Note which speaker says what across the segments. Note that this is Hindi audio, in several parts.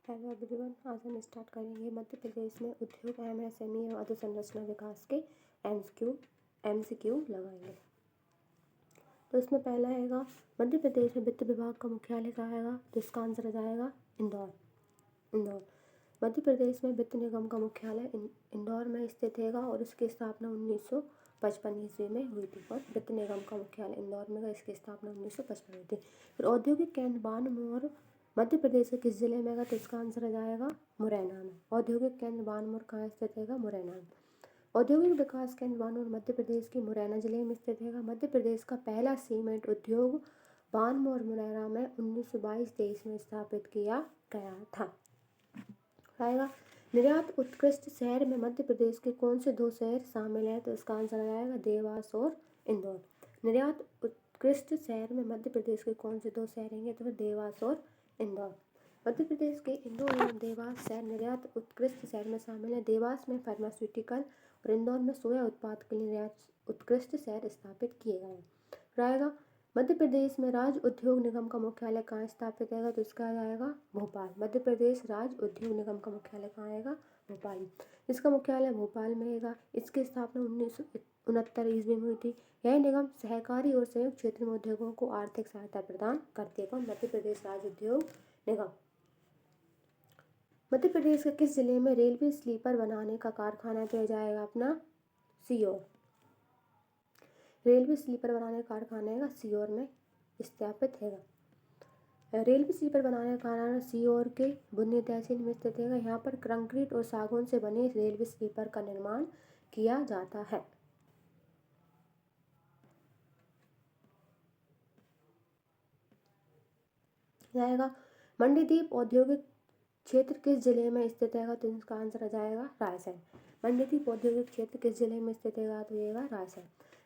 Speaker 1: हेलो एवरीवन, आज हम स्टार्ट करेंगे मध्य प्रदेश में उद्योग एमएसएमई एवं अधोसंरचना विकास के एमसीक्यू लगाएंगे। तो इसमें पहला आएगा मध्य प्रदेश में वित्त विभाग का मुख्यालय कहाँ आएगा, तो इसका आंसर आ जाएगा इंदौर। मध्य प्रदेश में वित्त निगम का मुख्यालय इंदौर में स्थित है और इसकी स्थापना 1955 ईस्वी में हुई थी। और वित्त निगम का मुख्यालय इंदौर में, इसकी स्थापना 1955 हुई थी। फिर औद्योगिक केंद्र बानमोर मध्य प्रदेश के किस जिले में है, तो इसका आंसर आ जाएगा मुरैना में। औद्योगिक केंद्र बानमोर कहाँ स्थित है, मुरैना में। औद्योगिक विकास केंद्र बानमोर मध्य प्रदेश के मुरैना जिले में स्थित है। मध्य प्रदेश का पहला सीमेंट उद्योग बानमोर मुरैना में 1922-23 में स्थापित किया गया था। आएगा निर्यात उत्कृष्ट शहर में मध्य प्रदेश के कौन से दो शहर शामिल हैं, तो इसका आंसर आ जाएगा देवास और इंदौर। निर्यात उत्कृष्ट शहर में मध्य प्रदेश के कौन से दो शहर हैं, तो देवास और इंदौर। मध्य प्रदेश के इंदौर एवं देवास शहर निर्यात उत्कृष्ट शहर में शामिल है। देवास में फार्मास्यूटिकल और इंदौर में सोया उत्पाद के लिए निर्यात उत्कृष्ट शहर स्थापित किए गए हैं। आएगा मध्य प्रदेश में राज्य उद्योग निगम का मुख्यालय कहाँ स्थापित है, तो इसका आएगा भोपाल। मध्य प्रदेश राज्य उद्योग निगम का मुख्यालय कहाँ आएगा, भोपाल। इसका मुख्यालय भोपाल में है। इसकी स्थापना 1969 ईस्वी में हुई थी। यह निगम सहकारी और संयुक्त क्षेत्र में उद्योगों को आर्थिक सहायता प्रदान करती है। कौन, मध्य प्रदेश राज्य उद्योग निगम। मध्य प्रदेश के किस जिले में रेलवे स्लीपर बनाने का कारखाना किया जाएगा, अपना सीहोर। रेलवे स्लीपर बनाने का कारखाना है सीहोर में स्थापित है। रेलवे स्लीपर बनाने का कारखाना सीहोर के बुन्नी तहसील में स्थित है। यहाँ पर कंक्रीट और सागौन से बने रेलवे स्लीपर का निर्माण किया जाता है। जाएगा मंडीदीप औद्योगिक क्षेत्र किस जिले में स्थित है, तो इसका आंसर आ जाएगा रायसेन। मंडीदीप औद्योगिक क्षेत्र किस जिले में स्थित है, तो ये रायसेन।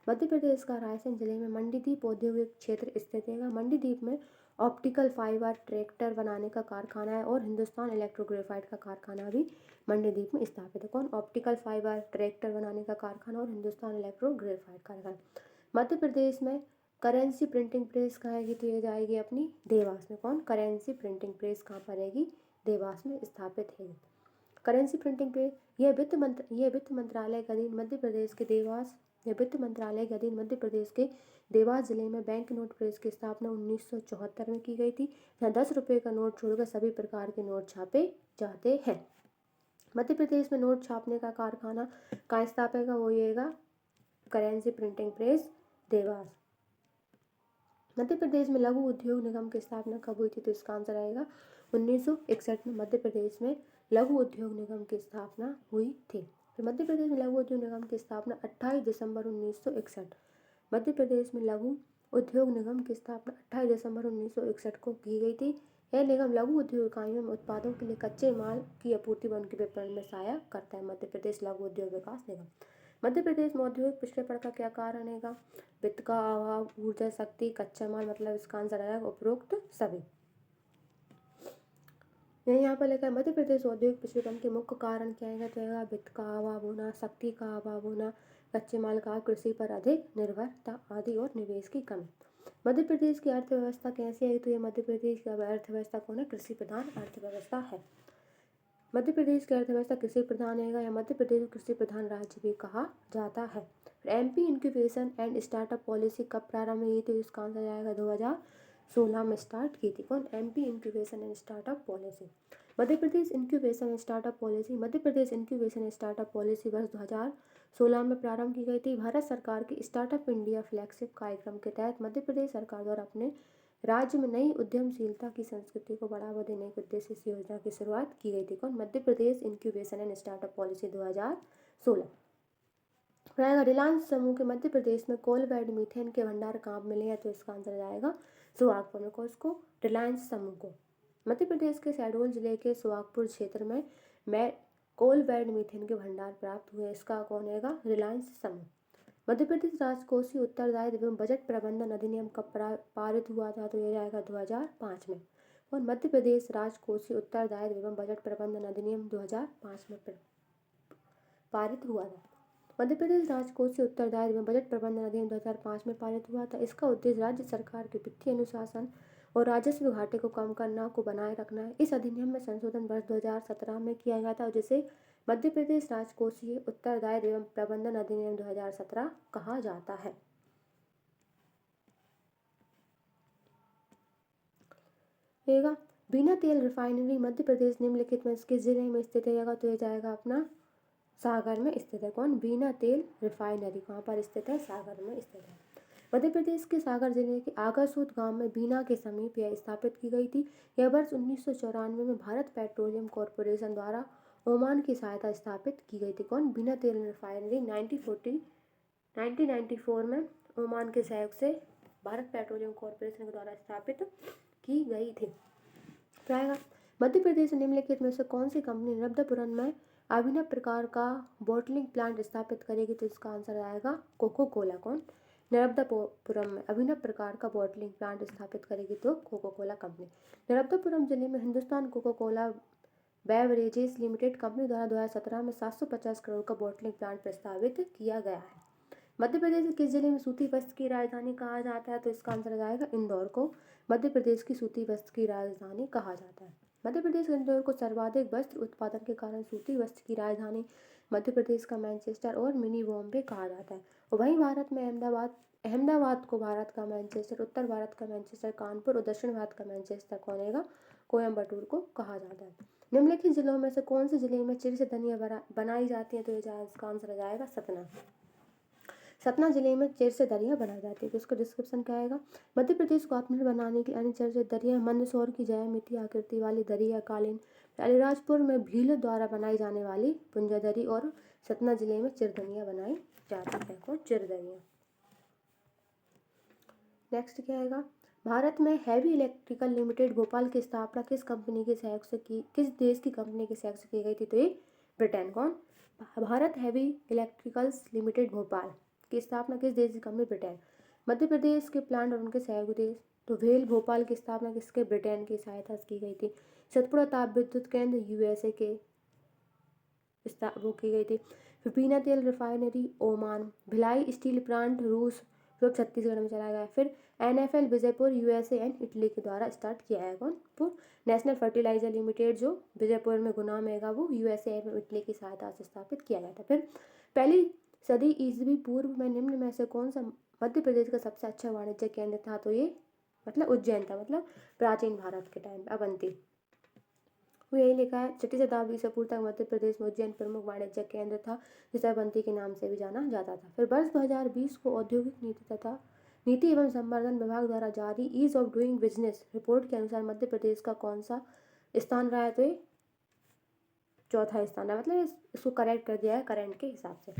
Speaker 1: मध्य प्रदेश का रायसेन जिले में मंडीदीप औद्योगिक क्षेत्र स्थित है। मंडीदीप में ऑप्टिकल फाइबर ट्रैक्टर बनाने का कारखाना है और हिंदुस्तान इलेक्ट्रोग्रेफाइट का कारखाना भी मंडीदीप में स्थापित है। कौन, ऑप्टिकल फाइबर ट्रैक्टर बनाने का कारखाना और हिंदुस्तान इलेक्ट्रोग्रेफाइट कारखाना। मध्य प्रदेश में करेंसी प्रिंटिंग प्रेस कहाँ आएगी, तो ये जाएगी अपनी देवास में। कौन, करेंसी प्रिंटिंग प्रेस कहाँ पर आएगी, देवास में स्थापित है। करेंसी प्रिंटिंग प्रेस यह वित्त मंत्रालय के अधीन मध्य प्रदेश के देवास जिले में बैंक नोट प्रेस की स्थापना 1974 में की गई थी, जहाँ 10 रुपये का नोट छोड़कर सभी प्रकार के नोट छापे जाते हैं। मध्य प्रदेश में नोट छापने का कारखाना कहाँ स्थापित है, वो येगा करेंसी प्रिंटिंग प्रेस देवास। मध्य प्रदेश में लघु उद्योग निगम की स्थापना कब हुई थी, तो इसका आंसर आएगा 1961 में मध्य प्रदेश में लघु उद्योग निगम की स्थापना हुई थी। फिर मध्य प्रदेश में लघु उद्योग निगम की स्थापना 28 दिसंबर 1961। मध्य प्रदेश में लघु उद्योग निगम की स्थापना 28 दिसंबर 1961 को की गई थी। यह निगम लघु उद्योग इकाइयों में उत्पादों के लिए कच्चे माल की आपूर्ति व उनके विपणन में सहायता करता है। मध्य प्रदेश लघु उद्योग विकास निगम। मध्य प्रदेश में औद्योगिक पिछड़ेपन का क्या कारण है, वित्त का अभाव, ऊर्जा शक्ति, कच्चा माल, मतलब इसका आंसर आएगा उपरोक्त सभी। यहाँ पर लिखा है मध्य प्रदेश औद्योगिक पिछड़ेपन के मुख्य कारण क्या है, तो वित्त का अभाव होना, शक्ति का अभाव होना, कच्चे माल का, कृषि पर अधिक निर्भरता आदि और निवेश की कमी। मध्य प्रदेश की अर्थव्यवस्था कैसी है, तो ये मध्य प्रदेश की अर्थव्यवस्था कौन है, कृषि प्रधान अर्थव्यवस्था है। मध्य प्रदेश की अर्थव्यवस्था कृषि प्रधान है, या मध्य प्रदेश को कृषि प्रधान राज्य भी कहा जाता है। MP incubation and startup policy कब प्रारंभ हुई, तो इसका आंसर आएगा 2016 में स्टार्ट की थी। कौन, MP incubation and startup policy. Madhya Pradesh incubation and startup policy वर्ष 2016 में प्रारंभ की गई थी। भारत सरकार के स्टार्टअप इंडिया फ्लैगशिप कार्यक्रम के तहत मध्य प्रदेश सरकार द्वारा अपने राज्य में नई उद्यमशीलता की संस्कृति को बढ़ावा देने के उद्देश्य से योजना की शुरुआत की गई थी। कौन, Madhya Pradesh incubation and startup policy 2016। Reliance समूह के मध्य प्रदेश में कोल बेड मीथेन के भंडार कहाँ मिले हैं, तो इसका आंसर जाएगा सुहागपुर में। उसको रिलायंस समूह को मध्य प्रदेश के शहडोल जिले के सुहागपुर क्षेत्र में कोल बेड मीथेन के भंडार प्राप्त हुए। इसका कौन है, रिलायंस समूह। मध्य प्रदेश राजकोषीय उत्तरदायित्व एवं बजट प्रबंधन अधिनियम कब पारित हुआ था, तो यह जाएगा 2005 में। और मध्य प्रदेश राजकोषीय उत्तरदायित्व एवं बजट प्रबंधन अधिनियम 2005 में पारित हुआ था। मध्य प्रदेश राजकोषीय उत्तरदायित्व एवं बजट प्रबंधन अधिनियम 2005 में पारित हुआ था। इसका उद्देश्य राज्य सरकार के वित्तीय अनुशासन और राजस्व घाटे को कम करना को बनाए रखना है। इस अधिनियम में संशोधन वर्ष 2017 में किया गया था, जिसे मध्य प्रदेश राजकोषीय उत्तरदायित्व एवं प्रबंधन अधिनियम 2017 कहा जाता है। बीना तेल रिफाइनरी मध्य प्रदेश निम्नलिखित में किस जिले में स्थित है? तो ये जाएगा अपना सागर में स्थित है। कौन? बीना तेल रिफाइनरी कहाँ पर स्थित है? सागर में स्थित है। मध्य प्रदेश के सागर जिले के आगासूद गांव में बीना के समीप यह स्थापित की गई थी। यह वर्ष 1994 में भारत पेट्रोलियम कॉरपोरेशन द्वारा ओमान की सहायता स्थापित की गई थी। कौन? बीना तेल रिफाइनरी 1994 में ओमान के सहयोग से भारत पेट्रोलियम कॉरपोरेशन के द्वारा स्थापित की गई थी। मध्य प्रदेश निम्नलिखित में से कौन सी कंपनी नर्मदापुरम में अभिनव प्रकार का बॉटलिंग प्लांट स्थापित करेगी? तो इसका आंसर आएगा कोको कोला। कौन? नर्मदापुरम में अभिनव प्रकार का बॉटलिंग प्लांट स्थापित करेगी तो कोको कोला कंपनी। नर्मदापुरम जिले में Hindustan Coca Cola Beverages Limited company द्वारा 2017 में 750 करोड़ का बॉटलिंग प्लांट प्रस्तावित किया गया है। मध्य प्रदेश के किस जिले में सूती वस्त्र की राजधानी कहा जाता है? तो इसका आंसर आएगा इंदौर को मध्य प्रदेश की सूती वस्त्र की राजधानी कहा जाता है। मध्य प्रदेश के इंदौर को सर्वाधिक वस्त्र उत्पादन के कारण सूती वस्त्र की राजधानी, मध्य प्रदेश का मैनचेस्टर और मिनी बॉम्बे कहा जाता है। और वहीं भारत में अहमदाबाद को भारत का मैनचेस्टर, उत्तर भारत का मैनचेस्टर कानपुर और दक्षिण भारत का मैनचेस्टर कोयम्बटूर को कहा जाता है। निम्नलिखित जिलों में से कौन से जिले में चिर से दरिया बनाई जाती है? तो इसका आंसर आ जाएगा सतना। सतना जिले में चिर से दरिया बनाई जाती है। तो इसका डिस्क्रिप्शन क्या आएगा? मध्य प्रदेश को आत्मनिर्भर बनाने की अन्य चर्चित दरिया मंदसौर की ज्यामितीय आकृति वाली दरिया कालीन, अलीराजपुर में भील द्वारा बनाई जाने वाली पुंजा दरी और सतना जिले में चिर दरिया बनाई जाती है। कौन? चिर दरिया। नेक्स्ट क्या आएगा? भारत में हैवी इलेक्ट्रिकल लिमिटेड भोपाल की स्थापना किस कंपनी के सहयोग से की, किस देश की कंपनी के सहयोग से की गई थी? तो ये ब्रिटेन। कौन? Bharat heavy electricals limited Bhopal की स्थापना किस देश की कंपनी? ब्रिटेन। मध्य प्रदेश के प्लांट और उनके सहयोगी देश, तो भेल भोपाल की स्थापना किसके? ब्रिटेन की सहायता से की गई थी। सतपुड़ा ताप विद्युत केंद्र यूएसए के वो की गई थी। फिर बीना तेल refinery Oman, Bhilai steel plant रूस जो छत्तीसगढ़ में चलाया गया। फिर NFL Vijaypur USA and Italy के द्वारा स्टार्ट किया है। कौन? तो नेशनल फर्टिलाइजर लिमिटेड जो विजयपुर में गुना में है वो यूएसए एवं इटली की सहायता से स्थापित किया गया था। फिर पहली सदी ईसवी पूर्व में निम्न में से कौन सा मध्य प्रदेश का सबसे अच्छा वाणिज्य केंद्र था? तो ये उज्जैन था, प्राचीन भारत के टाइम अवंती। वो यही लिखा है 6वीं शताब्दी से पूर्व तक मध्य प्रदेश में उज्जैन प्रमुख वाणिज्य केंद्र था, जिसे अवंती के नाम से भी जाना जाता था। फिर वर्ष 2020 को औद्योगिक नीति एवं संवर्धन विभाग द्वारा जारी ease of doing business report के अनुसार मध्य प्रदेश का कौन सा स्थान रहा है? तो ये चौथा स्थान है। इसको करेक्ट कर दिया है करंट के हिसाब से।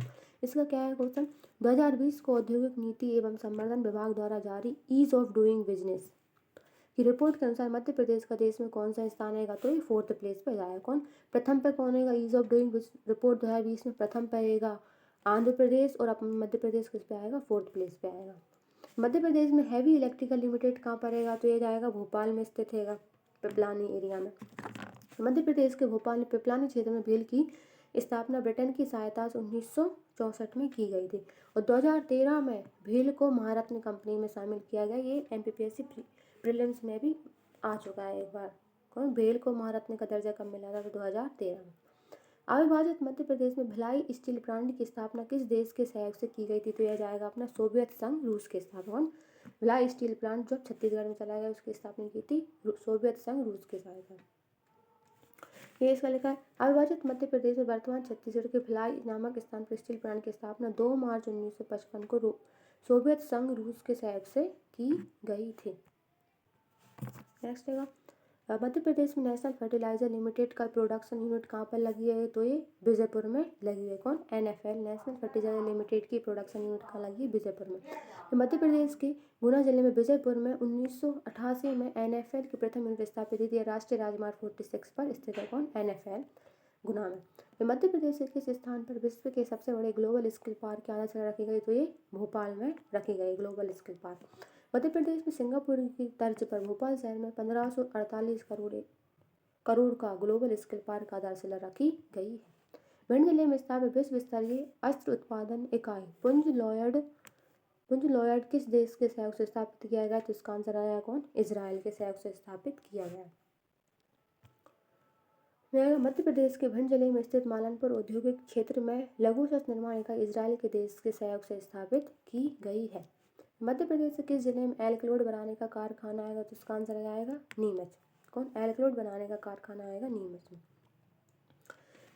Speaker 1: इसका क्या है क्वेश्चन? 2020 को औद्योगिक नीति एवं संवर्धन विभाग द्वारा जारी ईज ऑफ डूइंग बिजनेस की रिपोर्ट के अनुसार मध्य प्रदेश का देश में कौन सा स्थान रहेगा? तो ये 4th प्लेस पर जाएगा। कौन? प्रथम पे कौन रहेगा? ईज ऑफ डूइंग रिपोर्ट 2020 में प्रथम पे रहेगा आंध्र प्रदेश और अपना मध्य प्रदेश किस पे आएगा? 4th प्लेस पे आएगा। मध्य प्रदेश में हैवी इलेक्ट्रिकल लिमिटेड कहाँ पर रहेगा? तो ये जाएगा भोपाल में स्थित है, पिपलानी एरिया में। मध्य प्रदेश के भोपाल पिपलानी क्षेत्र में भेल की स्थापना ब्रिटेन की सहायता से 1964 में की गई थी और 2013 में भेल को महारत्न कंपनी में शामिल किया गया। ये MPPSC प्रीलिम्स में भी आ चुका है एक बार। कौन? भेल को महारत्न का दर्जा कब मिला था? तो 2013 में। अविभाजित मध्य प्रदेश में भिलाई स्टील प्लांट की स्थापना किस देश के सहयोग से की गई थी? तो यह जाएगा अपना सोवियत संघ रूस के स्थापना। भिलाई स्टील प्लांट जो छत्तीसगढ़ में चलाया गया उसकी स्थापना की थी सोवियत संघ रूस के सहायता। ये इसका लिखा है अविभाजित मध्य प्रदेश में वर्तमान छत्तीसगढ़ के भिलाई नामक स्थान पर स्टील प्लांट की स्थापना 2 मार्च 1955 को सोवियत संघ रूस के सहयोग से की गई थी। नेक्स्ट है मध्य प्रदेश में नेशनल फर्टिलाइजर लिमिटेड का प्रोडक्शन यूनिट कहाँ पर लगी है? तो ये विजयपुर में लगी है। कौन? NFL नेशनल फर्टिलाइजर लिमिटेड की प्रोडक्शन यूनिट कहाँ लगी है? विजयपुर में। मध्य प्रदेश के गुना जिले में विजयपुर में 1988 में NFL की प्रथम यूनिट स्थापित थी। राष्ट्रीय राजमार्ग 46 पर स्थित है। कौन? NFL गुना में। मध्य प्रदेश के किस स्थान पर विश्व के सबसे बड़े ग्लोबल स्किल पार्क की आधारशिला रखी गई? तो ये भोपाल में रखी गई ग्लोबल स्किल पार्क। मध्य प्रदेश में सिंगापुर की तर्ज पर भोपाल शहर में 1548 करोड़ का ग्लोबल स्किल पार्क का आधारशिला रखी गई है। भिंड जिले में स्थापित विश्व स्तरीय अस्त्र उत्पादन इकाई पुंज लॉयड पुंज लॉयड किस देश के सहयोग से स्थापित किया गया? तो इसका आंसर आया कौन? इजराइल के सहयोग से स्थापित किया गया। मध्य प्रदेश के भिंड जिले में स्थित मालनपुर औद्योगिक क्षेत्र में लघु शस्त्र निर्माण इकाई इजराइल के देश के सहयोग से स्थापित की गई है। मध्य प्रदेश के किस जिले में एल्कलोड बनाने का कारखाना आएगा? तो इसका आंसर आएगा नीमच। कौन? एल्कलोड बनाने का कारखाना आएगा नीमच में।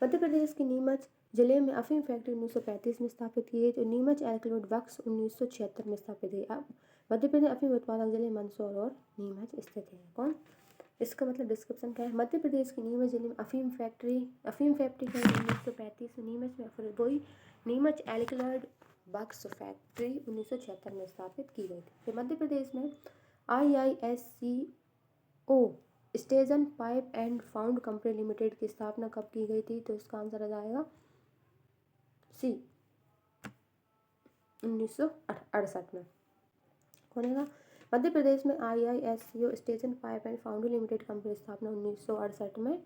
Speaker 1: मध्य प्रदेश के नीमच जिले में अफीम फैक्ट्री 1935 में स्थापित की गई। तो नीमच एल्कलोड वर्क्स 1976 में स्थापित हुई। अब मध्य प्रदेश अफीम उत्पादक जिले मंदसौर और नीमच स्थित है। कौन? इसका मतलब डिस्क्रिप्शन क्या है? मध्य प्रदेश के नीमच जिले में अफीम फैक्ट्री का 1935 में नीमच में फिर वही नीमच एल्कलॉइड वर्क्स फैक्ट्री 1976 में स्थापित की गई थी। फिर मध्य प्रदेश में IISCO Stanton pipe and found company limited की स्थापना कब की गई थी? तो इसका आंसर आ जाएगा सी 1968 में। कौन है? मध्य प्रदेश में IISCO station pipe and foundry limited company की स्थापना 1968 में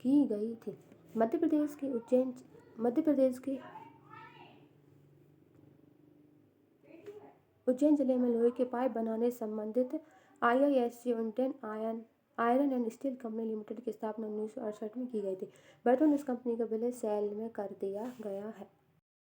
Speaker 1: की गई थी। मध्य प्रदेश के उज्जैन जिले में लोहे के पाइप बनाने से संबंधित IISCO Indian iron and steel company limited की स्थापना 1968 में की गई थी। वर्तमान इस कंपनी का विलय सेल में कर दिया गया है।